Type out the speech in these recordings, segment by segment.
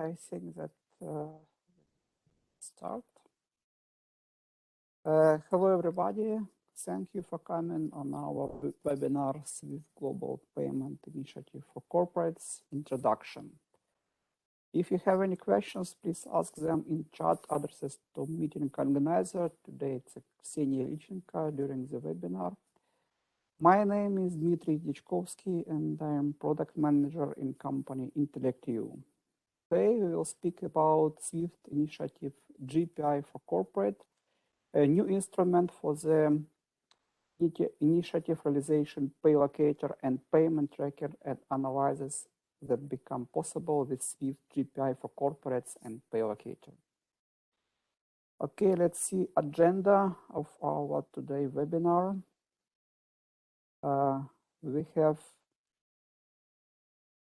I think that start. Hello, everybody. Thank you for coming on our webinar with Global Payment Initiative for Corporates Introduction. If you have any questions, please ask them in chat addresses to meeting organizer. Today it's Ksenia Lichenko during the webinar. My name is Dmitry Dichkovsky and I am product manager in company IntellectEU. Today we will speak about SWIFT initiative GPI for Corporate, a new instrument for the initiative realization pay locator and payment tracker and analysis that become possible with SWIFT GPI for Corporates and pay locator. Okay, let's see agenda of our today webinar. We have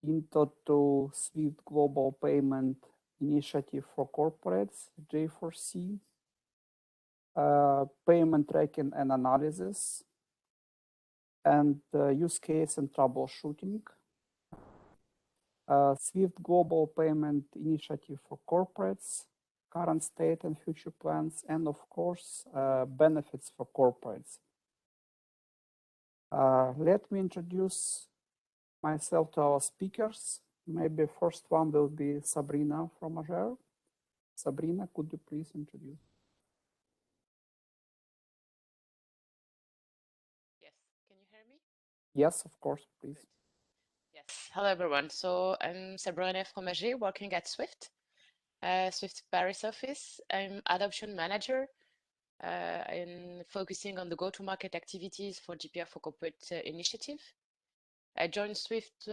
intro to SWIFT Global Payment Initiative for Corporates, J4C, payment tracking and analysis, and use case and troubleshooting. SWIFT Global Payment Initiative for Corporates, current state and future plans, and of course, benefits for corporates. Let me introduce myself to our speakers. Maybe first one will be Sabrina from Azure. Sabrina, could you please introduce? Yes, can you hear me? Yes, of course, please. Good. Yes, hello everyone. So I'm Sabrina from Azure working at SWIFT, SWIFT Paris office. I'm adoption manager. I'm focusing on the go-to-market activities for GPI for Corporate initiative. I joined SWIFT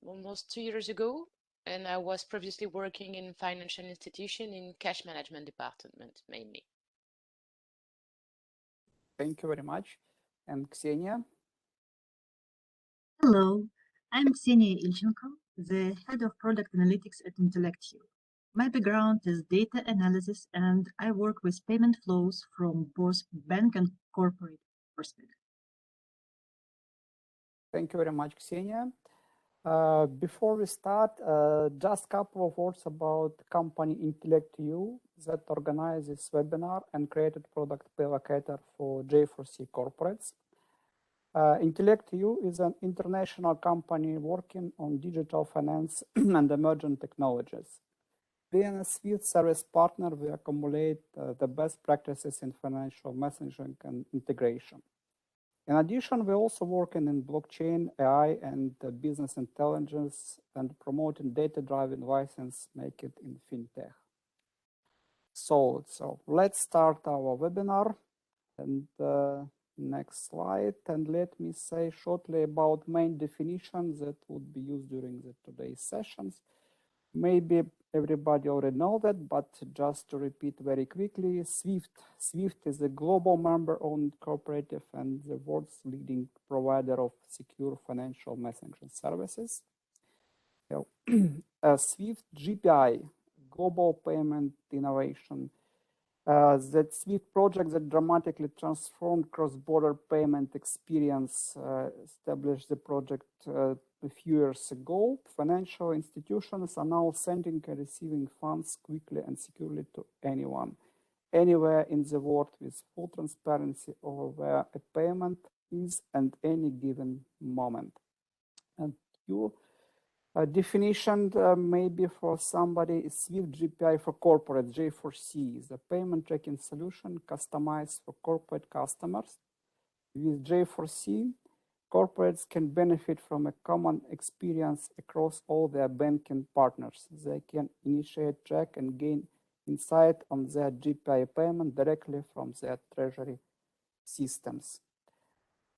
almost 2 years ago, and I was previously working in financial institution in cash management department mainly. Thank you very much. And Ksenia? Hello, I'm Ksenia Ilchenko, the head of product analytics at IntellectEU. My background is data analysis, and I work with payment flows from both bank and corporate perspective. Thank you very much, Ksenia. Before we start, just a couple of words about company IntellectEU that organized this webinar and created product pay locator for J4C corporates. IntellectEU is an international company working on digital finance and emerging technologies. Being a SWIFT service partner, we accumulate the best practices in financial messaging and integration. In addition, we're also working in blockchain, AI, and business intelligence and promoting data-driven license making in fintech. So let's start our webinar. And next slide. And let me say shortly about main definitions that would be used during today's sessions. Maybe everybody already know that, but just to repeat very quickly, SWIFT is a global member-owned cooperative and the world's leading provider of secure financial messaging services. SWIFT GPI, Global Payment Innovation, that SWIFT project that dramatically transformed cross-border payment experience, established the project a few years ago. Financial institutions are now sending and receiving funds quickly and securely to anyone, anywhere in the world with full transparency over where a payment is at any given moment. And definition maybe for somebody is SWIFT GPI for Corporate, J4C, is a payment tracking solution customized for corporate customers. With J4C, corporates can benefit from a common experience across all their banking partners. They can initiate, track, and gain insight on their GPI payment directly from their treasury systems.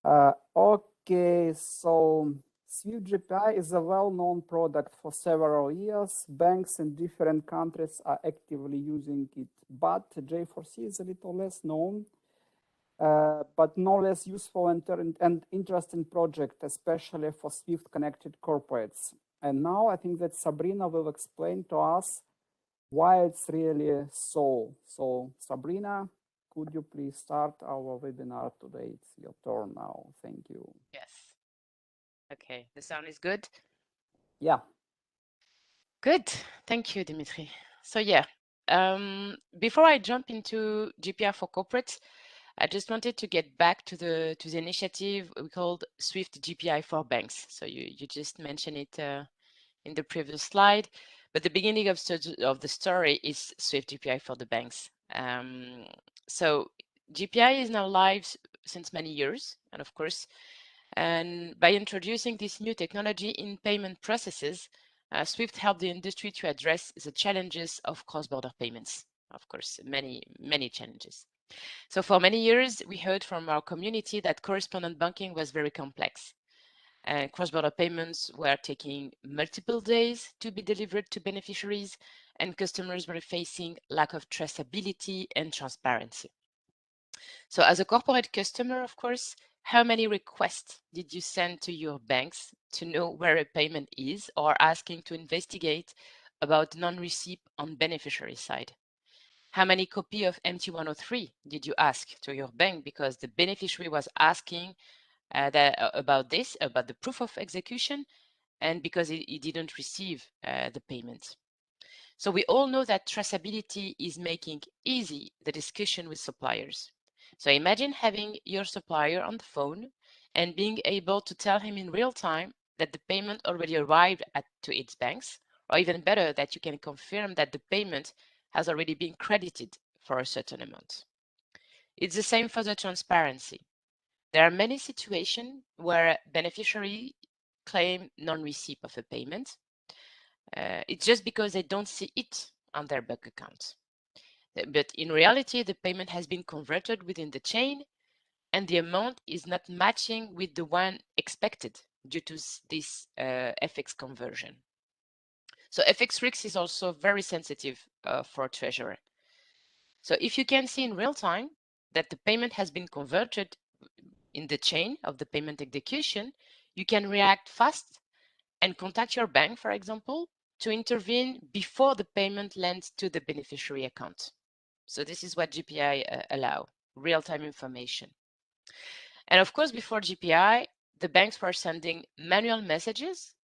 Okay, so SWIFT GPI is a well-known product for several years. Banks in different countries are actively using it, but J4C is a little less known. But no less useful and interesting project, especially for SWIFT-connected corporates. And now I think that Sabrina will explain to us why it's really so. So Sabrina, could you please start our webinar today? It's your turn now. Thank you. Yes. Okay, the sound is good? Yeah. Good. Thank you, Dimitri. So yeah, before I jump into GPI for corporates, I just wanted to get back to the initiative we called Swift GPI for banks. So you just mentioned it in the previous slide, but the beginning of the story is Swift GPI for the banks. So GPI is now live since many years, and of course, and by introducing this new technology in payment processes, Swift helped the industry to address the challenges of cross-border payments. Of course, many challenges. So for many years, we heard from our community that correspondent banking was very complex. Cross-border payments were taking multiple days to be delivered to beneficiaries, and customers were facing lack of traceability and transparency. So as a corporate customer, of course, how many requests did you send to your banks to know where a payment is or asking to investigate about non-receipt on beneficiary side? How many copy of MT103 did you ask to your bank because the beneficiary was asking about the proof of execution, and because he didn't receive the payment? So we all know that traceability is making easy the discussion with suppliers. So imagine having your supplier on the phone and being able to tell him in real time that the payment already arrived to its banks, or even better, that you can confirm that the payment has already been credited for a certain amount. It's the same for the transparency. There are many situations where beneficiaries claim non-receipt of a payment. It's just because they don't see it on their bank account. But in reality, the payment has been converted within the chain, and the amount is not matching with the one expected due to this FX conversion. So FX risk is also very sensitive for a treasurer. So if you can see in real time that the payment has been converted in the chain of the payment execution, you can react fast and contact your bank, for example, to intervene before the payment lands to the beneficiary account. So this is what GPI allow, real-time information. And of course, before GPI, the banks were sending manual messages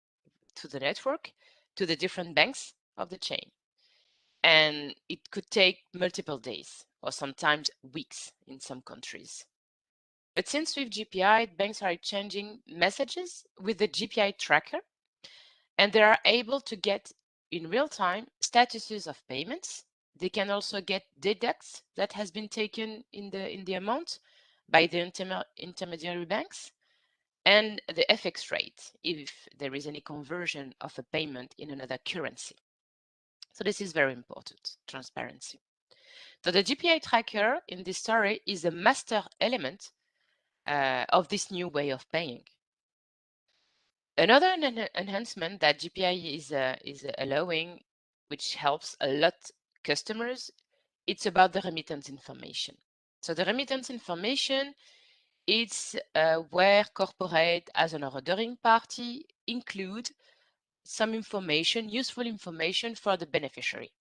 to the network, to the different banks of the chain. And it could take multiple days or sometimes weeks in some countries. But since with GPI, banks are exchanging messages with the GPI tracker, and they are able to get in real time statuses of payments. They can also get deducts that has been taken in the amount by the intermediary banks, and the FX rate if there is any conversion of a payment in another currency. So this is very important, transparency. So the GPI tracker in this story is a master element of this new way of paying. Another enhancement that GPI is allowing, which helps a lot customers, it's about the remittance information. So the remittance information, it's where corporate as an ordering party include some information, useful information for the beneficiary.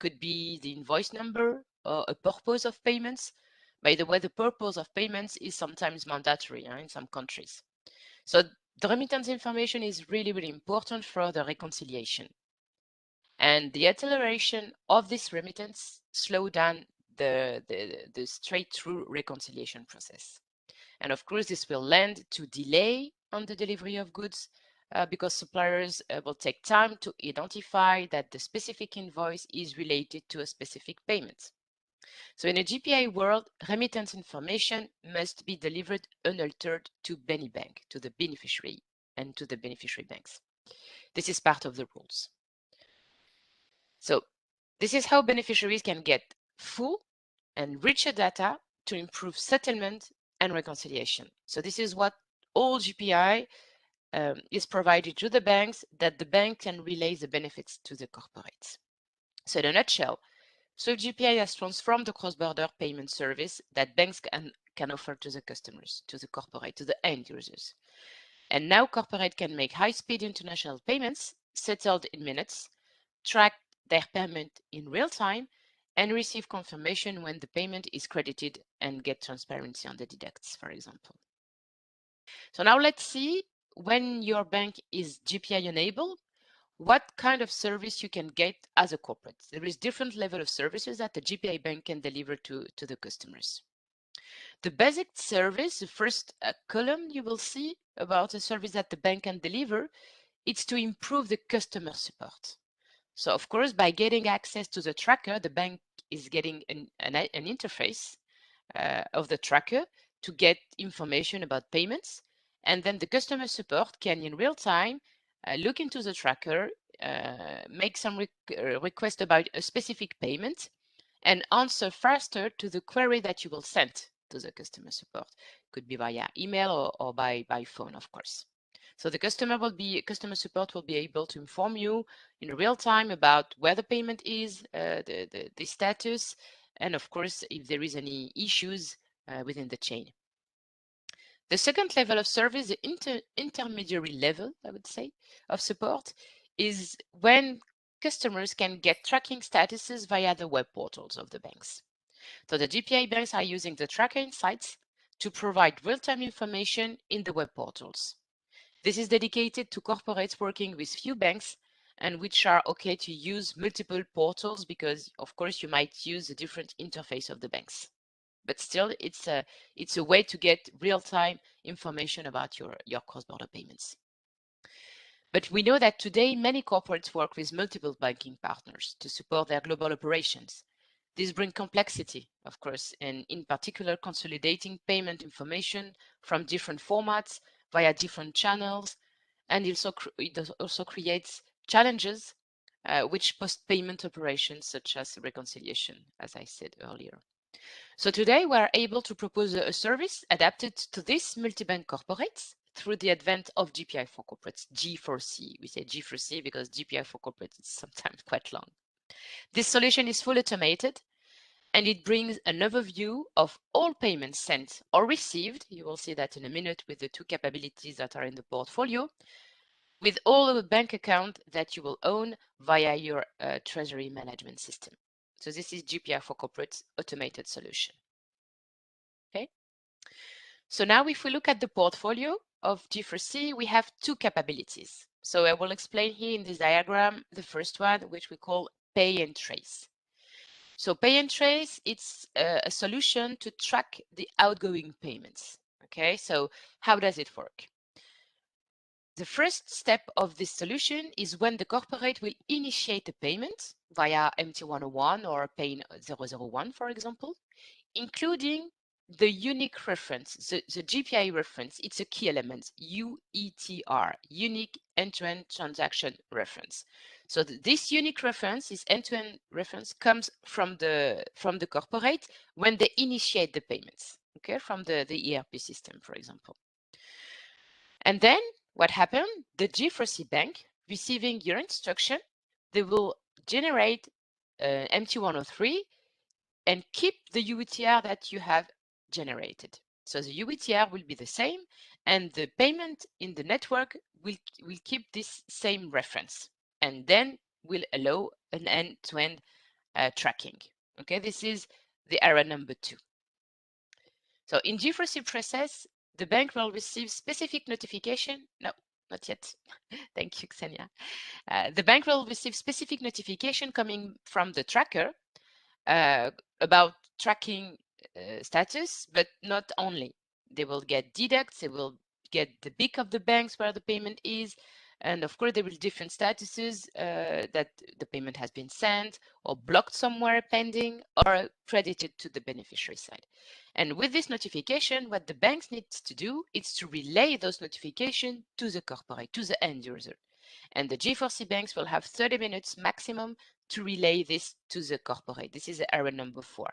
Could be the invoice number or a purpose of payments. By the way, the purpose of payments is sometimes mandatory in some countries. So the remittance information is really, really important for the reconciliation. And the acceleration of this remittance slow down the straight-through reconciliation process. And of course, this will lend to delay on the delivery of goods because suppliers will take time to identify that the specific invoice is related to a specific payment. So in a GPI world, remittance information must be delivered unaltered to Bank, to the beneficiary and to the beneficiary banks. This is part of the rules. So this is how beneficiaries can get full and richer data to improve settlement and reconciliation. So this is what all GPI is provided to the banks, that the bank can relay the benefits to the corporates. So in a nutshell, Swift GPI has transformed the cross-border payment service that banks can offer to the customers, to the corporate, to the end users. And now corporate can make high-speed international payments settled in minutes, track their payment in real time, and receive confirmation when the payment is credited and get transparency on the deducts, for example. So now let's see, when your bank is GPI enabled, what kind of service you can get as a corporate. There is different level of services that the GPI bank can deliver to the customers. The basic service, the first column you will see about the service that the bank can deliver, it's to improve the customer support. So of course, by getting access to the tracker, the bank is getting an interface of the tracker to get information about payments. And then the customer support can in real time look into the tracker, make some request about a specific payment, and answer faster to the query that you will send to the customer support. Could be via email or by phone, of course. So the customer support will be able to inform you in real time about where the payment is, the status, and of course, if there is any issues within the chain. The second level of service, the intermediary level, I would say, of support, is when customers can get tracking statuses via the web portals of the banks. So the GPI banks are using the tracker insights to provide real-time information in the web portals. This is dedicated to corporates working with few banks and which are okay to use multiple portals because, of course, you might use a different interface of the banks. But still, it's a way to get real-time information about your cross-border payments. But we know that today many corporates work with multiple banking partners to support their global operations. This brings complexity, of course, and in particular consolidating payment information from different formats via different channels, and it also creates challenges which post-payment operations such as reconciliation, as I said earlier. So today we are able to propose a service adapted to these multi-bank corporates through the advent of GPI for corporates, G4C. We say G4C because GPI for corporates is sometimes quite long. This solution is fully automated and it brings an overview of all payments sent or received. You will see that in a minute with the two capabilities that are in the portfolio, with all of the bank account that you will own via your treasury management system. So this is GPI for corporates automated solution. Okay. So now if we look at the portfolio of G4C, we have two capabilities. So I will explain here in this diagram the first one, which we call pay and trace. So pay and trace, it's a solution to track the outgoing payments. Okay, so how does it work? The first step of this solution is when the corporate will initiate a payment via MT101 or Pay 001, for example, including the unique reference, the GPI reference. It's a key element, UETR, unique end-to-end transaction reference. So this unique reference, this end-to-end reference, comes from the corporate when they initiate the payments, okay, from the ERP system, for example. And then what happened? The G4C bank, receiving your instruction, they will generate MT103 and keep the UETR that you have generated. So the UETR will be the same, and the payment in the network will keep this same reference, and then will allow an end-to-end tracking. Okay, this is the error number 2. So in G4C process, the bank will receive specific notification. No, not yet. Thank you, Xenia. The bank will receive specific notification coming from the tracker about tracking status, but not only. They will get deducts, they will get the BIC of the banks where the payment is, and of course there will be different statuses that the payment has been sent or blocked somewhere pending or credited to the beneficiary side. And with this notification, what the banks need to do is to relay those notifications to the corporate, to the end user. And the G4C banks will have 30 minutes maximum to relay this to the corporate. This is error number 4.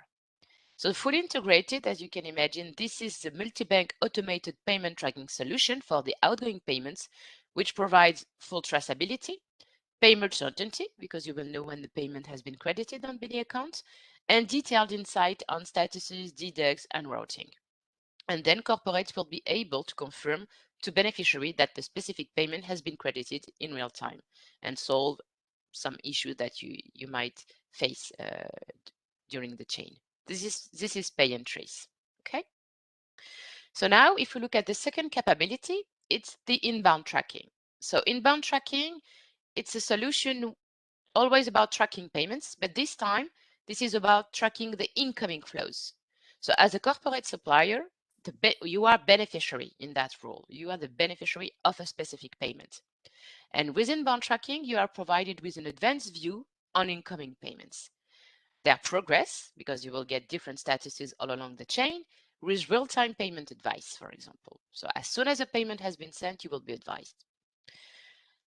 So fully integrated, as you can imagine, this is the multi-bank automated payment tracking solution for the outgoing payments, which provides full traceability, payment certainty, because you will know when the payment has been credited on the account, and detailed insight on statuses, deducts, and routing. And then corporates will be able to confirm to beneficiary that the specific payment has been credited in real time and solve some issue that you might face during the chain. This is pay and trace. Okay. So now if we look at the second capability, it's the inbound tracking. So inbound tracking, it's a solution always about tracking payments, but this time, this is about tracking the incoming flows. So as a corporate supplier, you are beneficiary in that role. You are the beneficiary of a specific payment. And within bond tracking, you are provided with an advanced view on incoming payments, their progress, because you will get different statuses all along the chain, with real-time payment advice, for example. So as soon as a payment has been sent, you will be advised.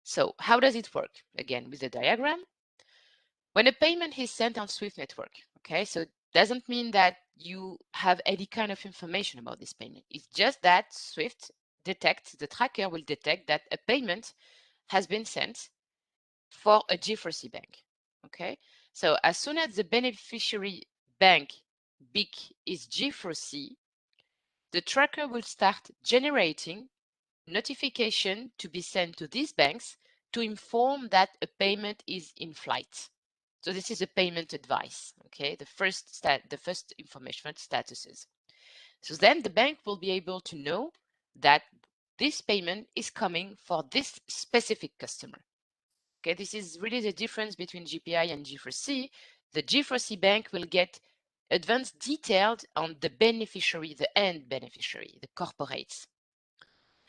So how does it work? Again, with the diagram. When a payment is sent on Swift network, okay, so it doesn't mean that you have any kind of information about this payment. It's just that Swift detects, the tracker will detect that a payment has been sent for a G4C bank, okay? So as soon as the beneficiary bank BIC is G4C, the tracker will start generating notification to be sent to these banks to inform that a payment is in flight. So this is a payment advice, okay? The first information statuses. So then the bank will be able to know that this payment is coming for this specific customer. Okay, this is really the difference between GPI and G4C. The G4C bank will get advanced detailed on the beneficiary, the end beneficiary, the corporates.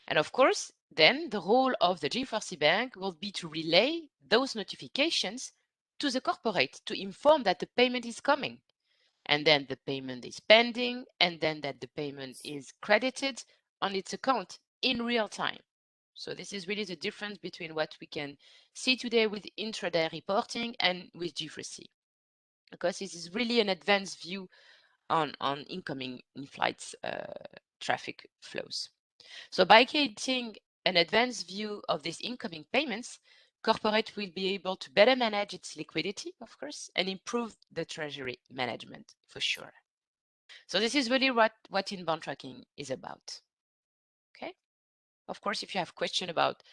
And of course, then the role of the G4C bank will be to relay those notifications to the corporate to inform that the payment is coming, and then the payment is pending, and then that the payment is credited on its account in real time. So this is really the difference between what we can see today with intraday reporting and with G4C, because this is really an advanced view on incoming in-flight traffic flows. So by getting an advanced view of these incoming payments, corporate will be able to better manage its liquidity, of course, and improve the treasury management for sure. So this is really what inbound tracking is about. Okay. Of course, if you have questions about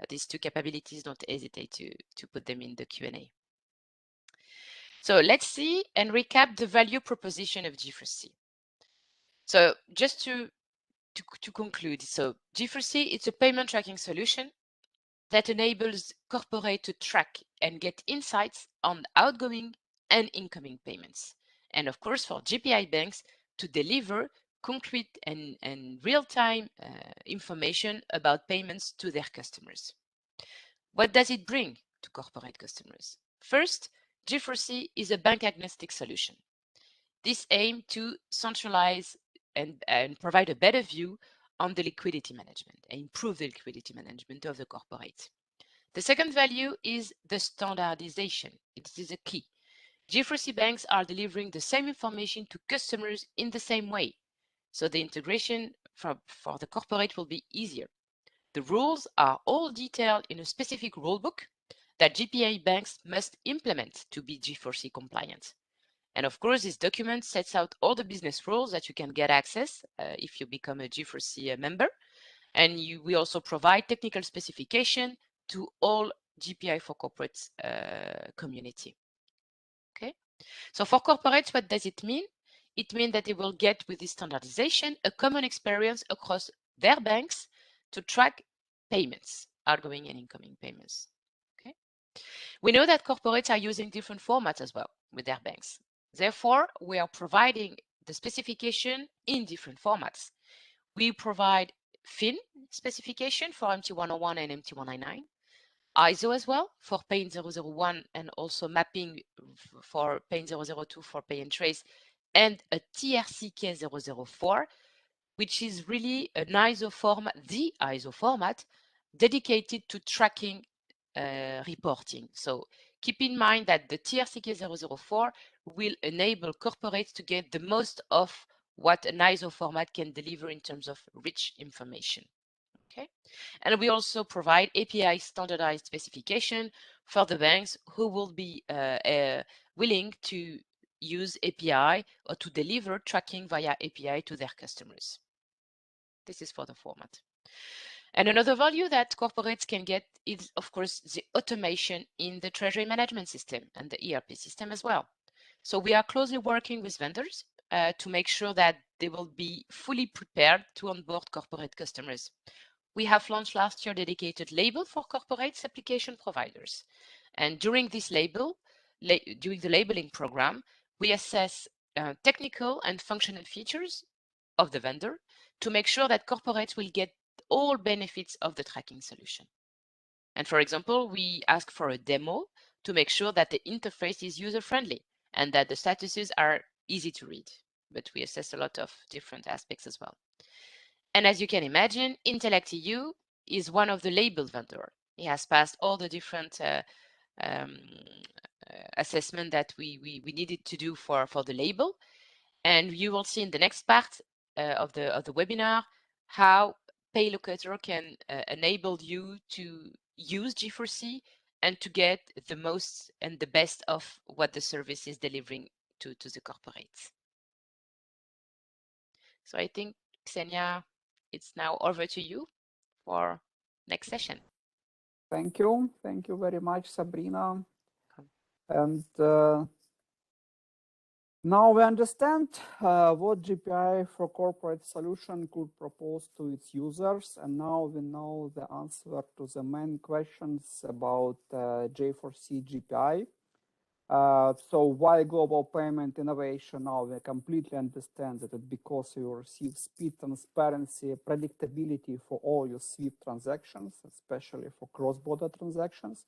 these two capabilities, don't hesitate to put them in the Q&A. So let's see and recap the value proposition of G4C. So just to conclude, so G4C, it's a payment tracking solution that enables corporate to track and get insights on outgoing and incoming payments. And of course, for GPI banks to deliver concrete and real-time information about payments to their customers. What does it bring to corporate customers? First, G4C is a bank-agnostic solution. This aims to centralize and provide a better view on the liquidity management and improve the liquidity management of the corporate. The second value is the standardization. It is a key. G4C banks are delivering the same information to customers in the same way, so the integration for the corporate will be easier. The rules are all detailed in a specific rulebook that GPI banks must implement to be G4C compliant. And of course, this document sets out all the business rules that you can get access if you become a G4C member. And we also provide technical specification to all GPI for corporates community. Okay, so for corporates, what does it mean? It means that they will get with this standardization a common experience across their banks to track payments, outgoing and incoming payments. Okay, we know that corporates are using different formats as well with their banks. Therefore, we are providing the specification in different formats. We provide FIN specification for MT101 and MT199, ISO as well for PAIN 001 and also mapping for PAIN 002 for pay and trace, and a TRCK 004, which is really an ISO format, the ISO format dedicated to tracking reporting. So keep in mind that the TRCK 004 will enable corporates to get the most of what an ISO format can deliver in terms of rich information. Okay, and we also provide API standardized specification for the banks who will be willing to use API or to deliver tracking via API to their customers. This is for the format. And another value that corporates can get is, of course, the automation in the treasury management system and the ERP system as well. So we are closely working with vendors to make sure that they will be fully prepared to onboard corporate customers. we have launched last year a dedicated label for corporates application providers. And during this during the labeling program, we assess technical and functional features of the vendor to make sure that corporates will get all benefits of the tracking solution. And for example, we ask for a demo to make sure that the interface is user-friendly and that the statuses are easy to read. But we assess a lot of different aspects as well. And as you can imagine, IntellectEU is one of the label vendor. It has passed all the different assessment that we needed to do for the label. And you will see in the next part of the webinar how PayLocator can enable you to use G4C and to get the most and the best of what the service is delivering to the corporates. So I think, Ksenia, it's now over to you for next session. Thank you. Thank you very much, Sabrina. And now we understand what GPI for corporate solution could propose to its users. And now we know the answer to the main questions about J4C GPI. So why global payment innovation? Now we completely understand that it's because you receive speed, transparency, predictability for all your SWIFT transactions, especially for cross-border transactions.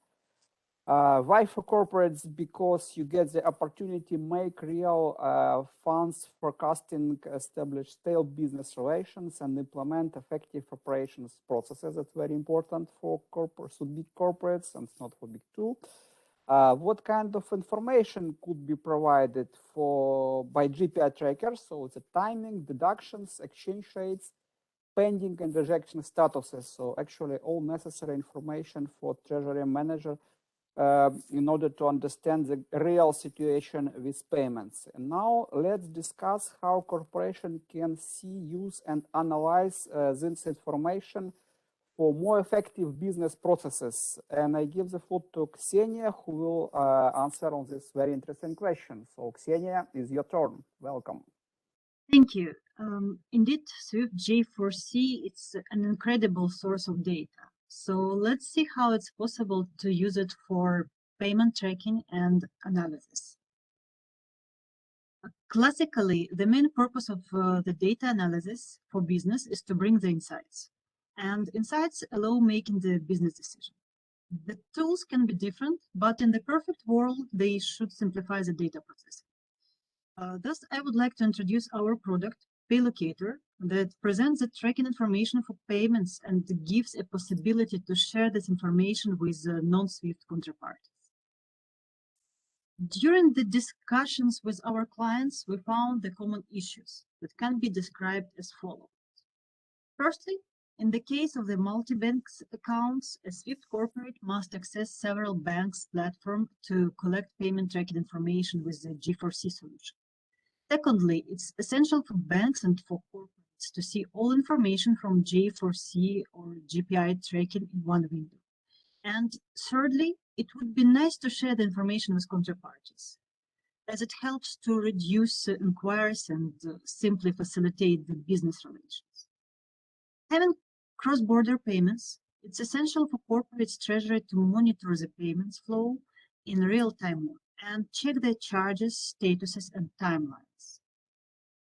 Why for corporates? Because you get the opportunity to make real funds forecasting, establish stable business relations, and implement effective operations processes. That's very important for corporates, so big corporates, and it's not for big too. What kind of information could be provided by GPI trackers? So it's a timing, deductions, exchange rates, pending and rejection statuses. So actually all necessary information for treasury manager in order to understand the real situation with payments. And now let's discuss how corporation can see, use, and analyze this information for more effective business processes. And I give the floor to Ksenia, who will answer on this very interesting question. So Ksenia, it's your turn. Welcome. Thank you. Indeed, Swift J4C, it's an incredible source of data. So let's see how it's possible to use it for payment tracking and analysis. Classically, the main purpose of the data analysis for business is to bring the insights. And insights allow making the business decision. The tools can be different, but in the perfect world, they should simplify the data processing. Thus, I would like to introduce our product, PayLocator, that presents the tracking information for payments and gives a possibility to share this information with non-SWIFT counterparties. During the discussions with our clients, we found the common issues that can be described as follows. Firstly, in the case of the multi-bank accounts, a SWIFT corporate must access several banks' platforms to collect payment tracking information with the G4C solution. Secondly, it's essential for banks and for corporates to see all information from J4C or GPI tracking in one window. And thirdly, it would be nice to share the information with counterparties, as it helps to reduce inquiries and simply facilitate the business relations. Having cross-border payments, it's essential for corporates' treasury to monitor the payments flow in real-time mode and check their charges, statuses, and timelines.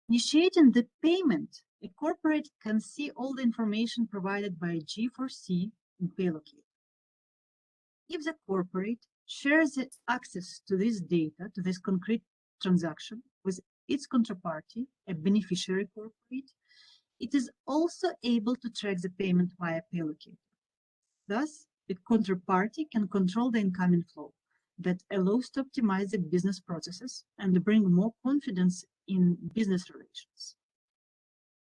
Initiating the payment, a corporate can see all the information provided by G4C in PayLocator. If the corporate shares the access to this data, to this concrete transaction, with its counterparty, a beneficiary corporate, it is also able to track the payment via PayLocator. Thus, the counterparty can control the incoming flow that allows to optimize the business processes and bring more confidence in business relations.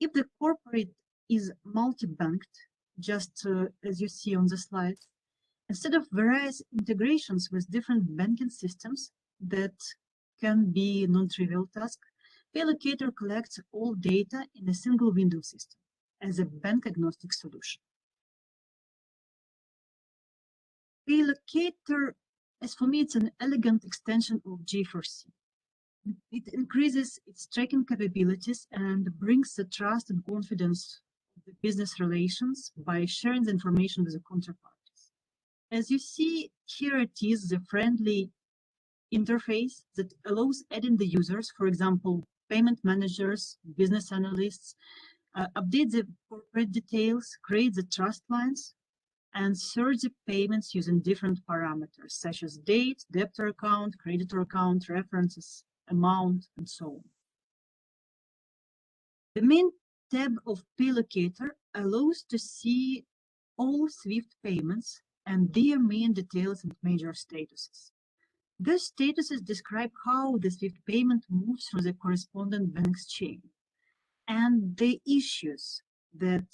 If the corporate is multi-banked, just as you see on the slide, instead of various integrations with different banking systems that can be a non-trivial task, PayLocator collects all data in a single window system as a bank-agnostic solution. PayLocator, as for me, it's an elegant extension of J4C. It increases its tracking capabilities and brings the trust and confidence of the business relations by sharing the information with the counterparties. As you see, here it is the friendly interface that allows adding the users, for example, payment managers, business analysts, update the corporate details, create the trust lines, and search the payments using different parameters, such as date, debtor account, creditor account, references, amount, and so on. The main tab of PayLocator allows to see all SWIFT payments and their main details and major statuses. These statuses describe how the SWIFT payment moves through the correspondent bank's chain and the issues that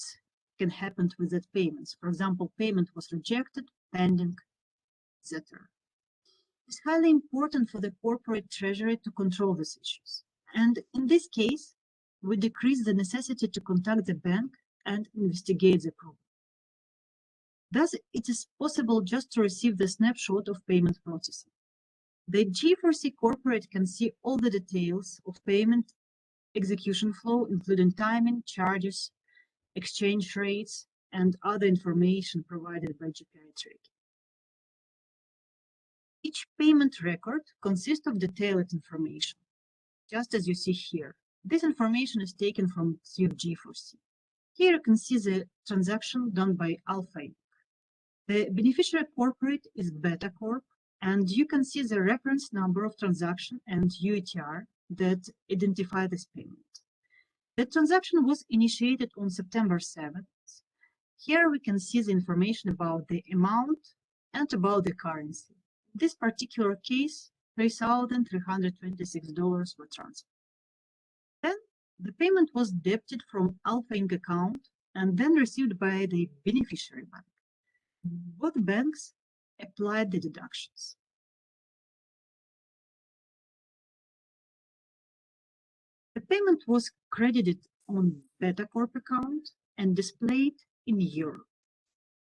can happen with that payments. For example, payment was rejected, pending, etc. It's highly important for the corporate treasury to control these issues. And in this case, we decrease the necessity to contact the bank and investigate the problem. Thus, it is possible just to receive the snapshot of payment processing. The G4C corporate can see all the details of payment execution flow, including timing, charges, exchange rates, and other information provided by GPI tracking. Each payment record consists of detailed information, just as you see here. This information is taken from SWIFT G4C. Here you can see the transaction done by Alpha Inc. The beneficiary corporate is Beta Corp, and you can see the reference number of transaction and UETR that identify this payment. The transaction was initiated on September 7th. Here we can see the information about the amount and about the currency. In this particular case, $3,326 were transferred. Then the payment was debited from Alpha Inc. account and then received by the beneficiary bank. Both banks applied the deductions. The payment was credited on Beta Corp account and displayed in euro.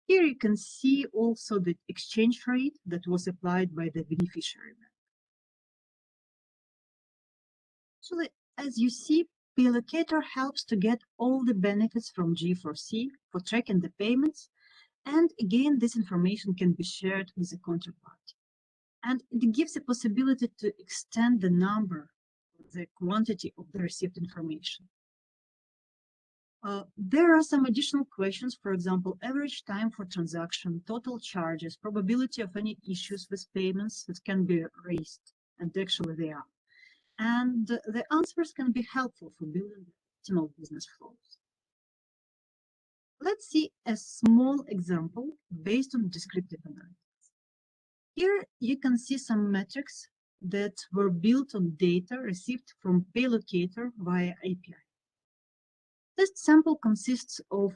Here you can see also the exchange rate that was applied by the beneficiary bank. So as you see, PayLocator helps to get all the benefits from G4C for tracking the payments. And again, this information can be shared with the counterparty. And it gives the possibility to extend the number, the quantity of the received information. There are some additional questions, for example, average time for transaction, total charges, probability of any issues with payments that can be raised, and actually they are. And the answers can be helpful for building optimal business flows. Let's see a small example based on descriptive analytics. Here you can see some metrics that were built on data received from PayLocator via API. This sample consists of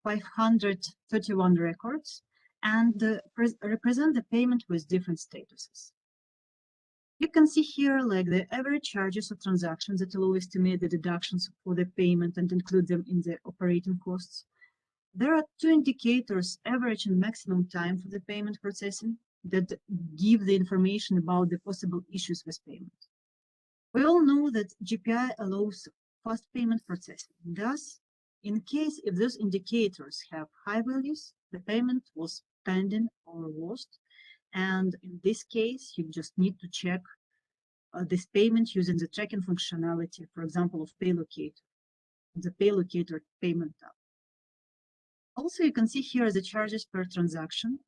531 records and represent the payment with different statuses. You can see here like the average charges of transactions that allow estimate the deductions for the payment and include them in the operating costs. There are two indicators, average and maximum time for the payment processing, that give the information about the possible issues with payment. We all know that GPI allows fast payment processing. Thus, in case if those indicators have high values, the payment was pending or lost. And in this case, you just need to check this payment using the tracking functionality, for example, of PayLocator, the PayLocator payment tab. Also, you can see here the charges per transaction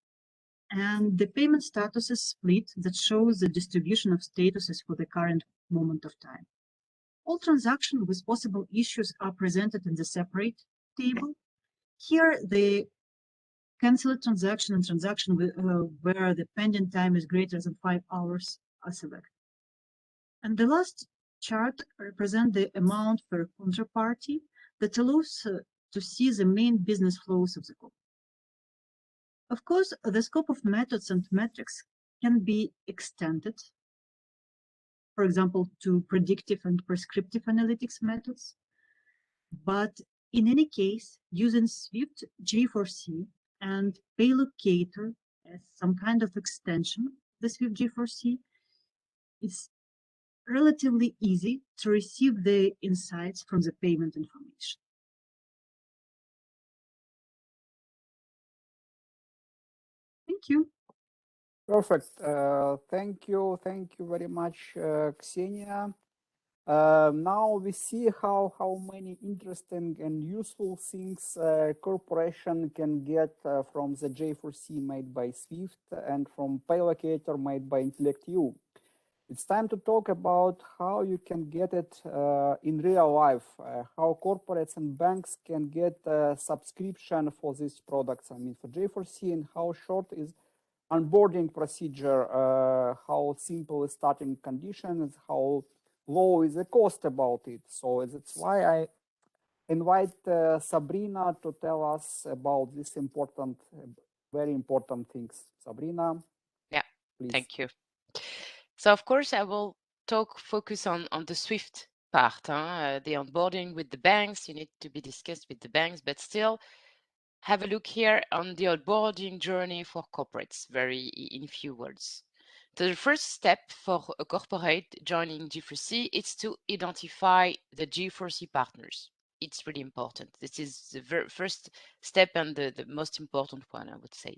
and the payment statuses split that shows the distribution of statuses for the current moment of time. All transactions with possible issues are presented in the separate table. Here, the cancelled transaction and transaction where the pending time is greater than 5 hours are selected. And the last chart represents the amount per counterparty that allows to see the main business flows of the company. Of course, the scope of methods and metrics can be extended, for example, to predictive and prescriptive analytics methods. But in any case, using SWIFT G4C and PayLocator as some kind of extension of the SWIFT G4C, it's relatively easy to receive the insights from the payment information. Thank you. Perfect. Thank you very much, Ksenia. Now we see how many interesting and useful things corporation can get from the J4C made by Swift and from PayLocator made by IntellectEU. It's time to talk about how you can get it in real life, how corporates and banks can get a subscription for these products, I mean for J4C, and how short is onboarding procedure, how simple is starting conditions, how low is the cost about it. So that's why I invite Sabrina to tell us about this important, very important things. Sabrina, Yeah, please. thank you. So of course I will focus on the Swift part, the onboarding with the banks. You need to be discussed with the banks, but still have a look here on the onboarding journey for corporates, very in few words. The first step for a corporate joining G4C is to identify the G4C partners. It's really important. This is the very first step and the most important one, I would say.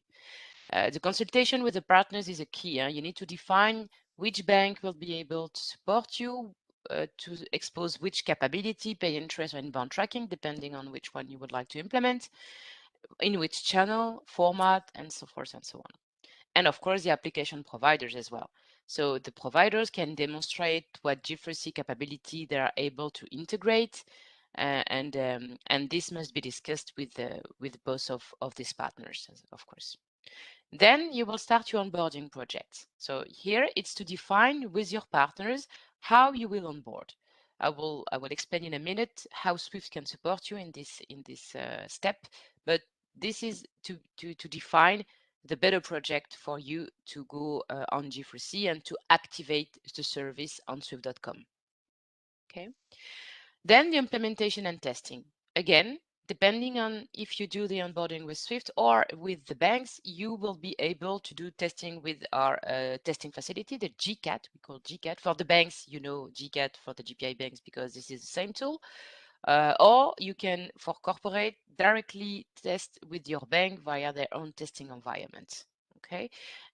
The consultation with the partners is a key. You need to define which bank will be able to support you, to expose which capability, pay interest, or inbound tracking, depending on which one you would like to implement, in which channel, format, and so forth and so on. And of course, the application providers as well. So the providers can demonstrate what G4C capability they are able to integrate, and this must be discussed with both of these partners, of course. Then you will start your onboarding project. So here it's to define with your partners how you will onboard. I will explain in a minute how Swift can support you in this step, but this is to define the better project for you to go on G4C and to activate the service on Swift.com. Okay. Then the implementation and testing. Again, depending on if you do the onboarding with Swift or with the banks, you will be able to do testing with our testing facility, the GCAT. We call GCAT. For the banks, you know GCAT for the GPI banks because this is the same tool. Or you can, for corporate, directly test with your bank via their own testing environment. Okay,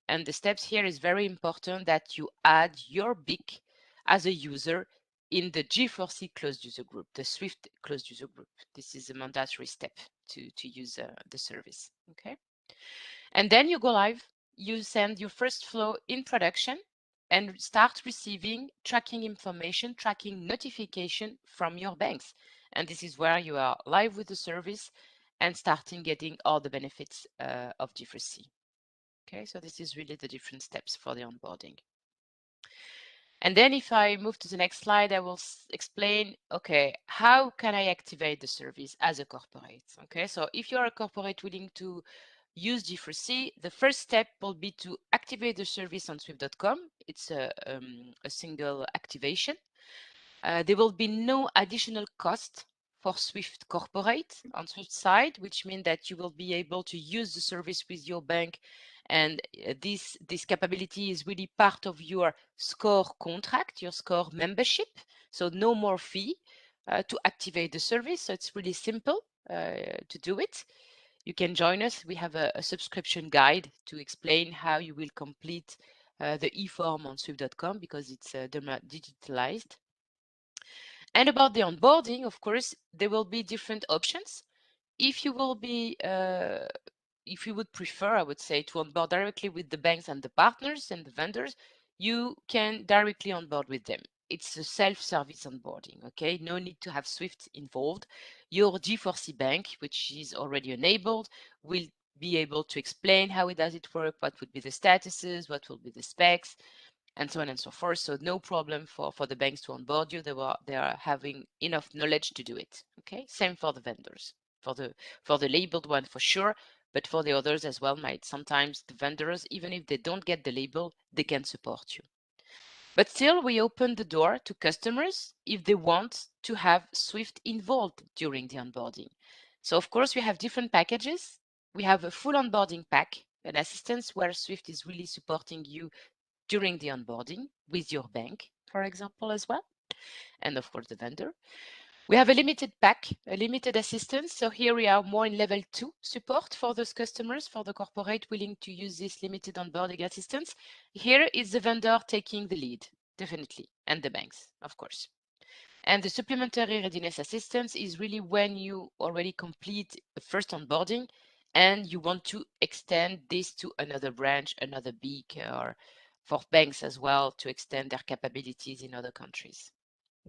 and the steps here is very important that you add your BIC as a user in the G4C closed user group, the Swift closed user group. This is a mandatory step to use the service. Okay, and then you go live. You send your first flow in production and start receiving tracking information, tracking notification from your banks. And this is where you are live with the service and starting getting all the benefits of G4C. Okay, so this is really the different steps for the onboarding. And then if I move to the next slide, I will explain, okay, how can I activate the service as a corporate? Okay, so if you're a corporate willing to use G4C, the first step will be to activate the service on Swift.com. It's a single activation. There will be no additional cost for Swift Corporate on Swift side, which means that you will be able to use the service with your bank. And this capability is really part of your SCORE contract, your SCORE membership. So no more fee to activate the service. So it's really simple to do it. You can join us. We have a subscription guide to explain how you will complete the e-form on Swift.com because it's digitalized. And about the onboarding, of course, there will be different options. If you will be, if you would prefer, I would say, to onboard directly with the banks and the partners and the vendors, you can directly onboard with them. It's a self-service onboarding, okay? No need to have Swift involved. Your G4C bank, which is already enabled, will be able to explain how does it work, what would be the statuses, what will be the specs, and so on and so forth. So no problem for the banks to onboard you. They are having enough knowledge to do it. Okay, same for the vendors. For the labeled one for sure, but for the others as well, might sometimes the vendors, even if they don't get the label, they can support you. But still, we open the door to customers if they want to have Swift involved during the onboarding. So of course, we have different packages. We have a full onboarding pack, an assistance where Swift is really supporting you during the onboarding with your bank, for example, as well, and of course the vendor. We have a limited pack, a limited assistance. So here we are more in level 2 support for those customers, for the corporate willing to use this limited onboarding assistance. Here is the vendor taking the lead, definitely, and the banks, of course. And the supplementary readiness assistance is really when you already complete the first onboarding and you want to extend this to another branch, another BIC, or for banks as well to extend their capabilities in other countries.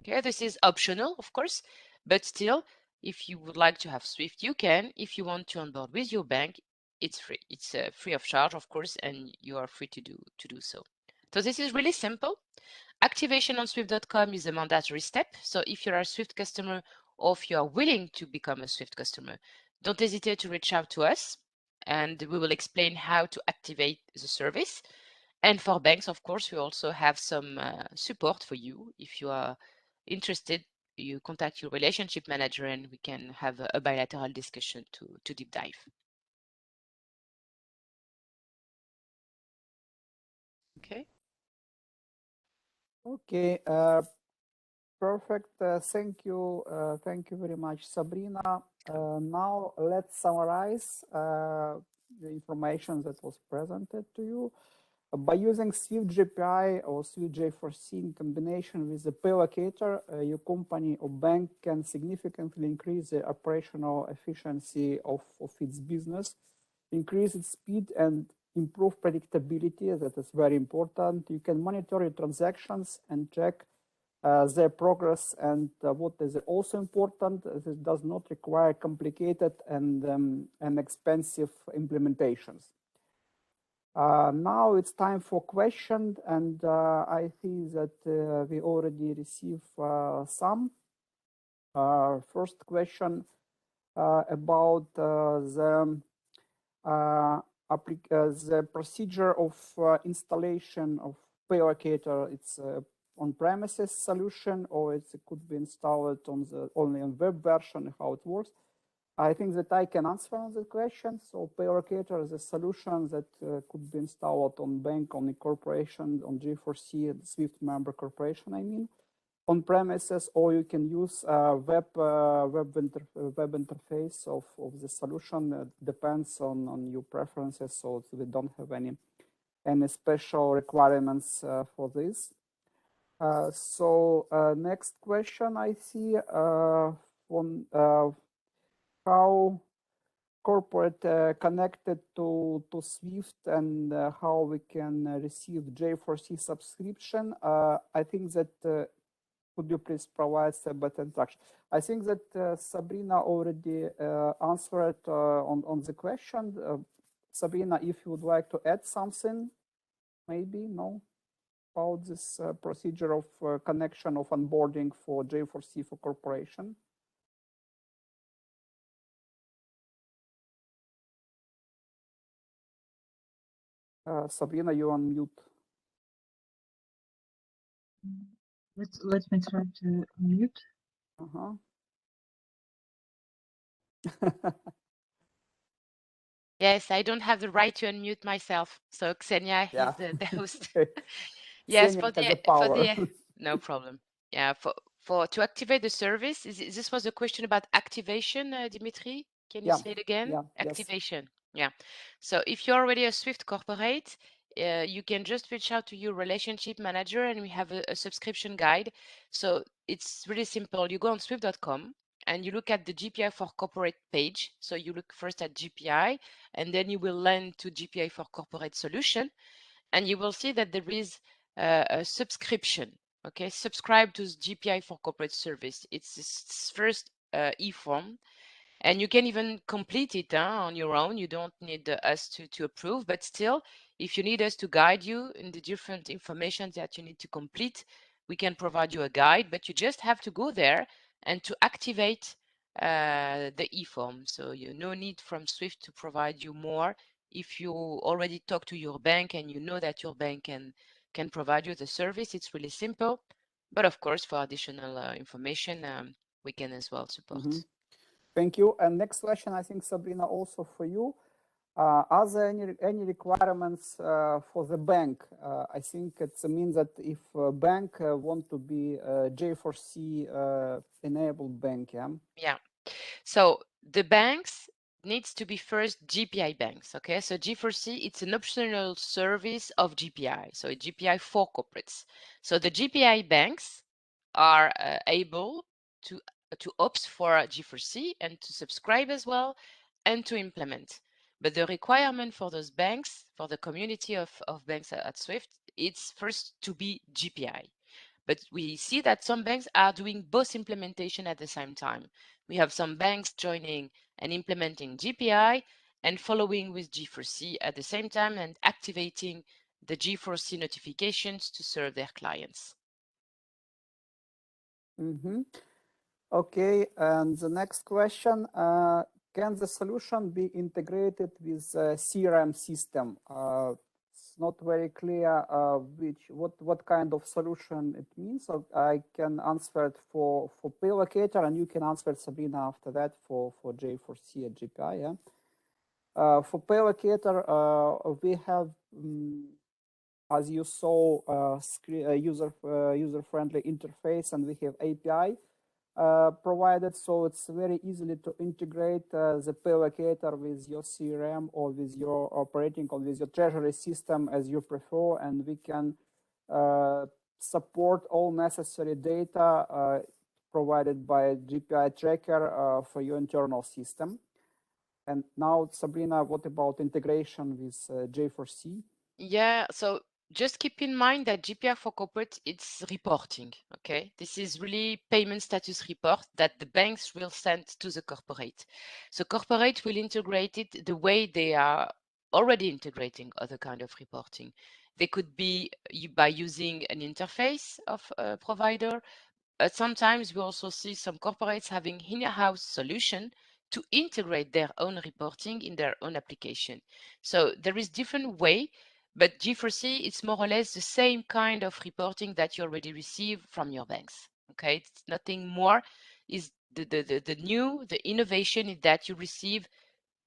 Okay, this is optional, of course, but still, if you would like to have Swift, you can. If you want to onboard with your bank, it's free. It's free of charge, of course, and you are free to do so. So this is really simple. Activation on Swift.com is a mandatory step. So if you're a Swift customer or if you are willing to become a Swift customer, don't hesitate to reach out to us, and we will explain how to activate the service. And for banks, of course, we also have some support for you. If you are interested, you contact your relationship manager and we can have a bilateral discussion to deep dive. Okay. Okay, perfect. Thank you very much, Sabrina. Now let's summarize the information that was presented to you. By using Swift GPI or Swift J4C in combination with the pay locator, your company or bank can significantly increase the operational efficiency of its business, increase its speed, and improve predictability. That is very important. You can monitor your transactions and check their progress. And what is also important, this does not require complicated and expensive implementations. Now it's time for questions, and I see that we already received some. First question about the procedure of installation of pay locator. It's on-premises solution, or it could be installed on only on web version. How it works? I think that I can answer on the question. So pay locator is a solution that could be installed on bank, on a corporation, on G4C, Swift member corporation, I mean, on premises, or you can use web interface of the solution. Depends on your preferences, so we don't have any special requirements for this. So next question I see from how corporate connected to Swift, and how we can receive J4C subscription. I think that could you please provide a better instruction? I think that Sabrina already answered on the question. Sabrina, if you would like to add something, maybe, no, about this procedure of connection of onboarding for J4C for corporation. Sabrina, you're on mute. Let me try to unmute. Yes, I don't have the right to unmute myself. So Xenia is the host. Yes, no problem. Yeah, to activate the service, this was a question about activation, Dimitri. Can you say it again? Yeah, activation. Yes. Yeah. So if you're already a Swift corporate, you can just reach out to your relationship manager, and we have a subscription guide. So it's really simple. You go on Swift.com and you look at the GPI for corporate page. So you look first at GPI, and then you will land to GPI for corporate solution, and you will see that there is a subscription. Okay, subscribe to GPI for corporate service. It's this first e-form, and you can even complete it on your own. You don't need us to approve, but still, if you need us to guide you in the different information that you need to complete, we can provide you a guide, but you just have to go there and to activate the e-form. So no need from Swift to provide you more. If you already talk to your bank and you know that your bank can provide you the service, it's really simple. But of course, for additional information, we can as well support. Thank you. And next question, I think, Sabrina, also for you. Are there any requirements for the bank? I think it means that if a bank want to be a J4C enabled bank, yeah? Yeah. So the banks needs to be first GPI banks, okay? So G4C, it's an optional service of GPI, so a GPI for corporates. So the GPI banks are able to opt for G4C and to subscribe as well and to implement. But the requirement for those banks, for the community of banks at Swift, it's first to be GPI. But we see that some banks are doing both implementation at the same time. We have some banks joining and implementing GPI and following with G4C at the same time and activating the G4C notifications to serve their clients. Mm-hmm. Okay, and the next question, can the solution be integrated with a CRM system? It's not very clear what kind of solution it means. So I can answer it for pay locator, and you can answer it, Sabrina, after that for J4C and GPI. Yeah. For pay locator, we have, as you saw, user-friendly interface, and we have API. Provided, so it's very easily to integrate the pay locator with your CRM or with your operating or with your treasury system as you prefer, and we can support all necessary data provided by a GPI tracker for your internal system. And now, Sabrina, what about integration with J4C? Yeah, so just keep in mind that GPI for corporate, it's reporting, okay? This is really payment status report that the banks will send to the corporate. So corporate will integrate it the way they are already integrating other kind of reporting. They could be by using an interface of a provider. Sometimes we also see some corporates having in-house solution to integrate their own reporting in their own application. So there is different way, but G4C, it's more or less the same kind of reporting that you already receive from your banks. Okay, it's nothing more. Is the new, the innovation is that you receive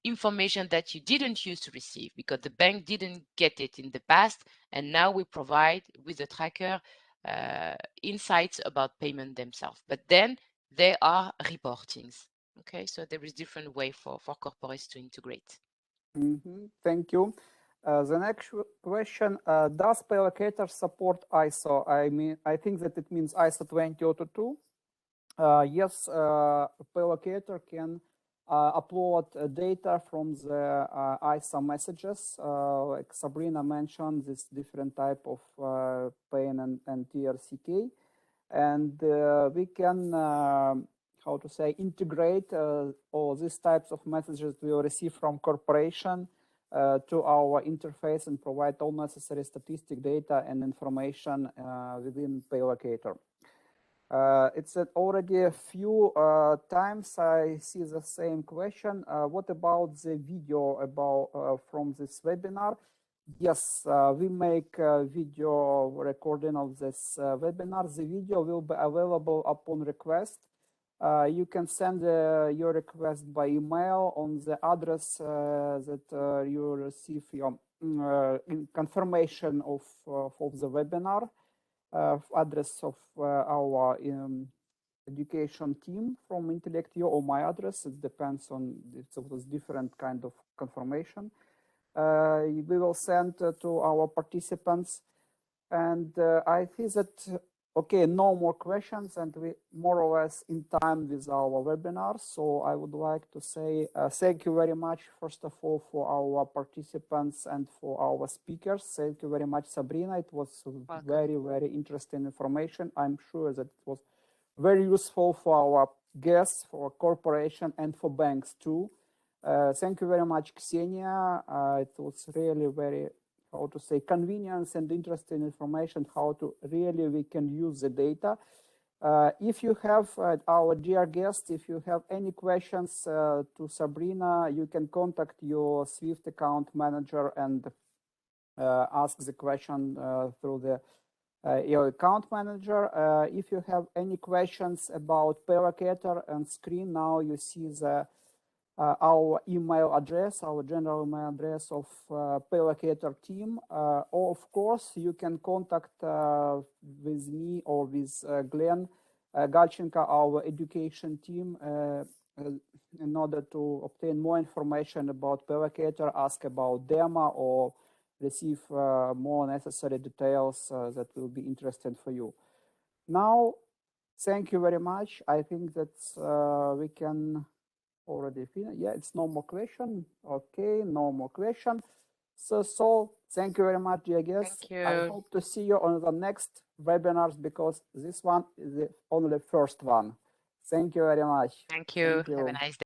information that you didn't used to receive because the bank didn't get it in the past, and now we provide with the tracker insights about payment themselves. But then they are reportings. Okay, so there is different way for corporates to integrate. Mm-hmm. Thank you. The next question, does pay locator support ISO? I think that it means ISO 20022. Yes, pay locator can upload data from the ISO messages. Like Sabrina mentioned, this different type of PAN and TRCK. And we can, how to say, integrate all these types of messages we will receive from corporation to our interface and provide all necessary statistic data and information within pay locator. It's already a few times I see the same question. What about the video about from this webinar? Yes, we make a video recording of this webinar. The video will be available upon request. You can send your request by email on the address that you receive your confirmation of the webinar. Address of our education team from IntellectEU or my address. It depends on this different kind of confirmation. We will send to our participants, and I think that okay, no more questions, and we more or less in time with our webinar. So I would like to say thank you very much, first of all, for our participants and for our speakers. Thank you very much, Sabrina. It was very, very interesting information. I'm sure that it was very useful for our guests, for corporation, and for banks too. Thank you very much, Ksenia. It was really very, how to say, convenience and interesting information, how to really we can use the data. If you have, our dear guests, if you have any questions to Sabrina, you can contact your Swift account manager and ask the question through the your account manager. If you have any questions about pay locator on screen, now you see the our email address, our general email address of Paylocator team. Or of course, you can contact with me or with Glenn Galchenko, our education team, in order to obtain more information about Paylocator, ask about demo, or receive more necessary details that will be interesting for you. Now, thank you very much. I think that we can already finish. Yeah, it's no more question. Okay, no more question. So thank you very much, dear guests. Thank you. I hope to see you on the next webinars, because this one is the only first one. Thank you very much. Thank you. Have a nice day.